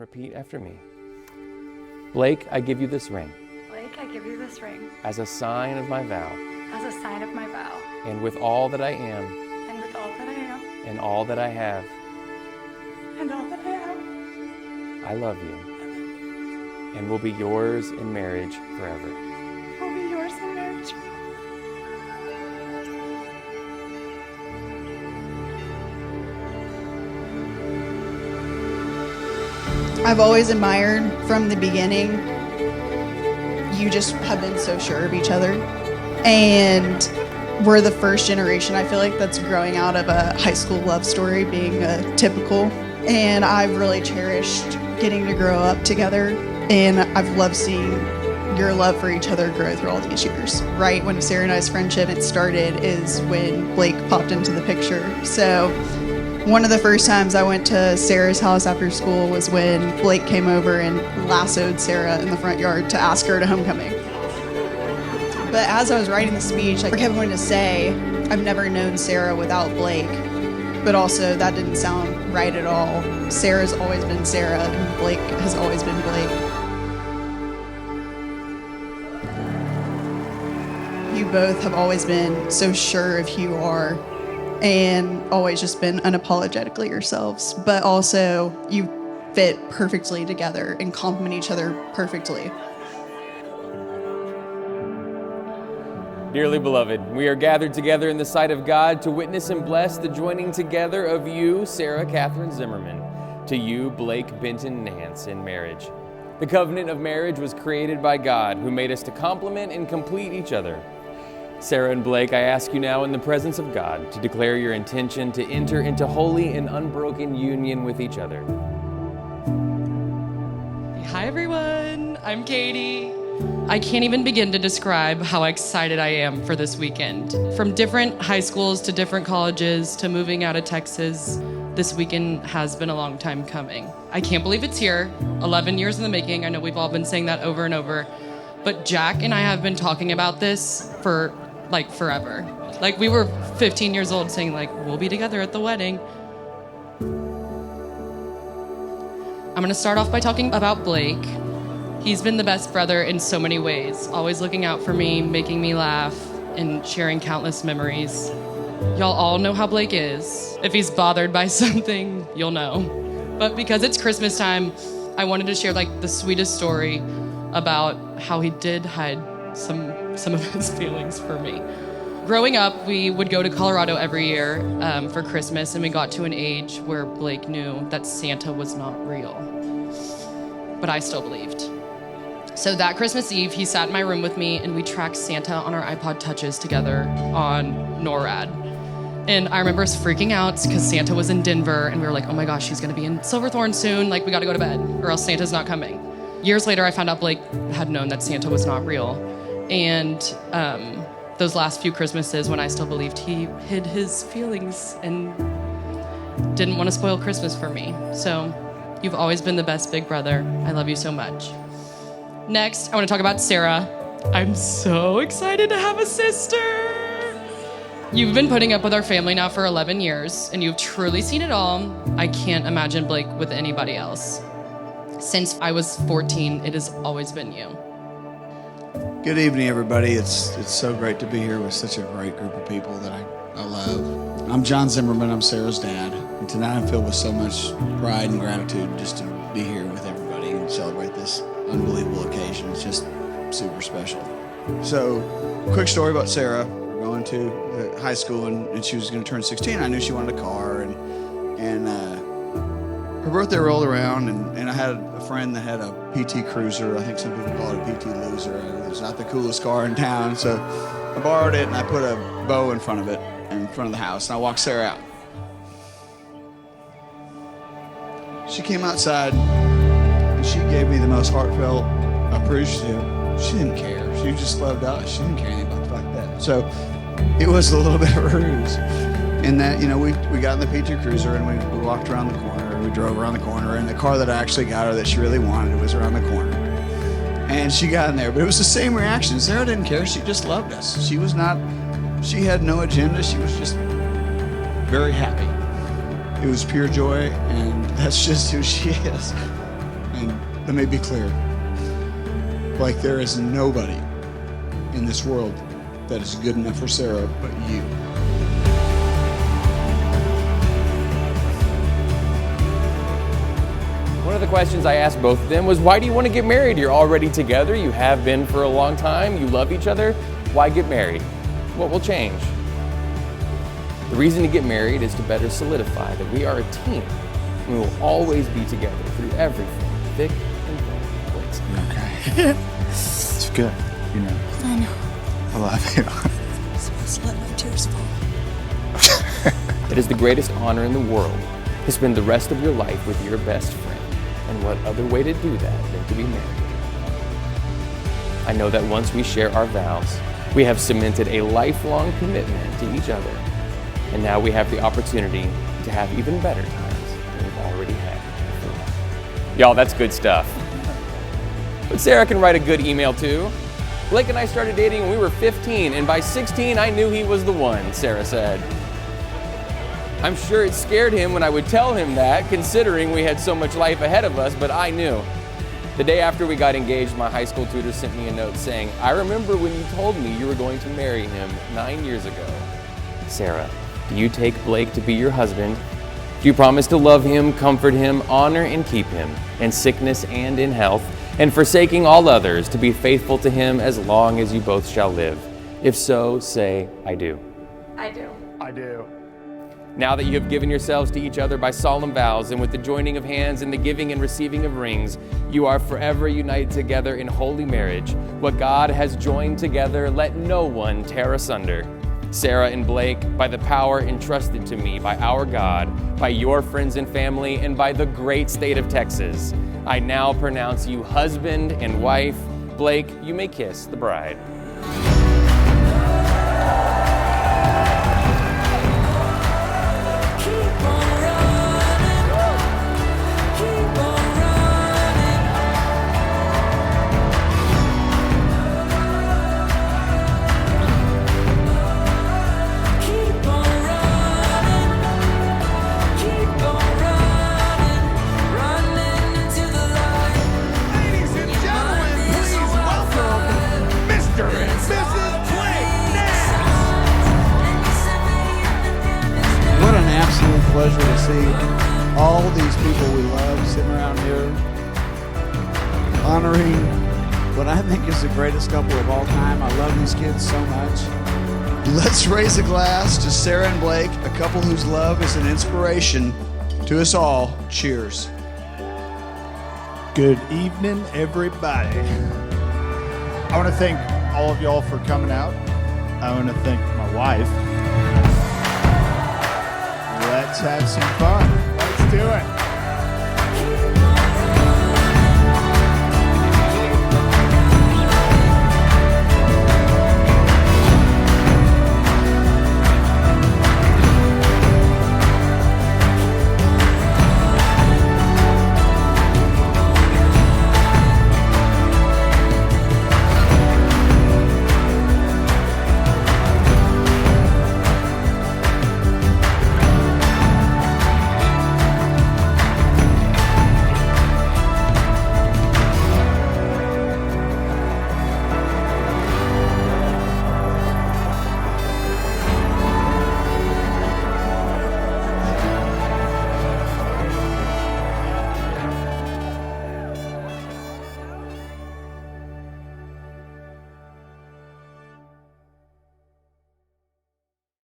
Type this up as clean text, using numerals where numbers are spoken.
repeat after me. Blake, I give you this ring. Blake, I give you this ring. As a sign of my vow. As a sign of my vow. And with all that I am. And with all that I am. And all that I have. And all that I have. I love you. And will be yours in marriage forever. Will be yours in marriage forever. I've always admired from the beginning. You just have been so sure of each other. And we're the first generation, I feel like, that's growing out of a high school love story being typical. And I've really cherished getting to grow up together. And I've loved seeing your love for each other grow through all these years. Right when Sarah and I's friendship started is when Blake popped into the picture. So one of the first times I went to Sarah's house after school was when Blake came over and lassoed Sarah in the front yard to ask her to homecoming. But as I was writing the speech, I kept wanting to say, I've never known Sarah without Blake, but also that didn't sound right at all. Sarah's always been Sarah, and Blake has always been Blake. You both have always been so sure of who you are, and always just been unapologetically yourselves, but also you fit perfectly together and complement each other perfectly. Dearly beloved, we are gathered together in the sight of God to witness and bless the joining together of you, Sarah Catherine Zimmerman, to you, Blake Benton Nance, in marriage. The covenant of marriage was created by God, who made us to complement and complete each other. Sarah and Blake, I ask you now in the presence of God to declare your intention to enter into holy and unbroken union with each other. Hi everyone, I'm Katie. I can't even begin to describe how excited I am for this weekend. From different high schools to different colleges to moving out of Texas, this weekend has been a long time coming. I can't believe it's here, 11 years in the making. I know we've all been saying that over and over, but Jack and I have been talking about this for forever. Like we were 15 years old saying we'll be together at the wedding. I'm gonna start off by talking about Blake. He's been the best brother in so many ways, always looking out for me, making me laugh, and sharing countless memories. Y'all all know how Blake is. If he's bothered by something, you'll know. But because it's Christmas time, I wanted to share the sweetest story about how he did hide some of his feelings for me. Growing up, we would go to Colorado every year for Christmas, and we got to an age where Blake knew that Santa was not real. But I still believed. So that Christmas Eve, he sat in my room with me, and we tracked Santa on our iPod Touches together on NORAD. And I remember us freaking out because Santa was in Denver, and we were like, oh my gosh, he's gonna be in Silverthorne soon, we gotta go to bed, or else Santa's not coming. Years later, I found out Blake had known that Santa was not real. And those last few Christmases when I still believed, he hid his feelings and didn't want to spoil Christmas for me. So you've always been the best big brother. I love you so much. Next, I want to talk about Sarah. I'm so excited to have a sister. You've been putting up with our family now for 11 years, and you've truly seen it all. I can't imagine Blake with anybody else. Since I was 14, it has always been you. Good evening, everybody. It's so great to be here with such a great group of people that I love. I'm John Zimmerman. I'm Sarah's dad. And tonight I'm filled with so much pride and gratitude just to be here with everybody and celebrate this unbelievable occasion. It's just super special. So, quick story about Sarah. We're going to high school, and she was going to turn 16. I knew she wanted a car, and her birthday rolled around, and I had a friend that had a PT Cruiser. I think some people call it a PT Loser. It was not the coolest car in town, so I borrowed it, and I put a bow in front of it, in front of the house, and I walked Sarah out. She came outside, and she gave me the most heartfelt appreciative. She didn't care. She just loved us. She didn't care anything about the fact that. So it was a little bit of a ruse. In that, we got in the PT Cruiser, and we walked around the corner. We drove around the corner, and the car that I actually got her that she really wanted was around the corner. And she got in there, but it was the same reaction. Sarah didn't care. She just loved us. She had no agenda. She was just very happy. It was pure joy, and that's just who she is. And let me be clear. Like, there is nobody in this world that is good enough for Sarah but you. One of the questions I asked both of them was, why do you want to get married? You're already together. You have been for a long time. You love each other. Why get married? What will change? The reason to get married is to better solidify that we are a team. We will always be together through everything, thick and thin. Okay. It's good, you know. I know. I love you. I'm supposed to let my tears fall. It is the greatest honor in the world to spend the rest of your life with your best friend. And what other way to do that than to be married? I know that once we share our vows, we have cemented a lifelong commitment to each other. And now we have the opportunity to have even better times than we've already had before. Y'all, that's good stuff. But Sarah can write a good email too. Blake and I started dating when we were 15, and by 16, I knew he was the one, Sarah said. I'm sure it scared him when I would tell him that, considering we had so much life ahead of us, but I knew. The day after we got engaged, my high school tutor sent me a note saying, I remember when you told me you were going to marry him 9 years ago. Sarah, do you take Blake to be your husband? Do you promise to love him, comfort him, honor and keep him, in sickness and in health, and forsaking all others, to be faithful to him as long as you both shall live? If so, say, I do. I do. I do. Now that you have given yourselves to each other by solemn vows and with the joining of hands and the giving and receiving of rings, you are forever united together in holy marriage. What God has joined together, let no one tear asunder. Sarah and Blake, by the power entrusted to me by our God, by your friends and family, and by the great state of Texas, I now pronounce you husband and wife. Blake, you may kiss the bride. What an absolute pleasure to see all these people we love sitting around here honoring what I think is the greatest couple of all time. I love these kids so much. Let's raise a glass to Sarah and Blake, a couple whose love is an inspiration to us all. Cheers. Good evening, everybody. I want to thank all of y'all for coming out. I want to thank my wife. Let's have some fun. Let's do it.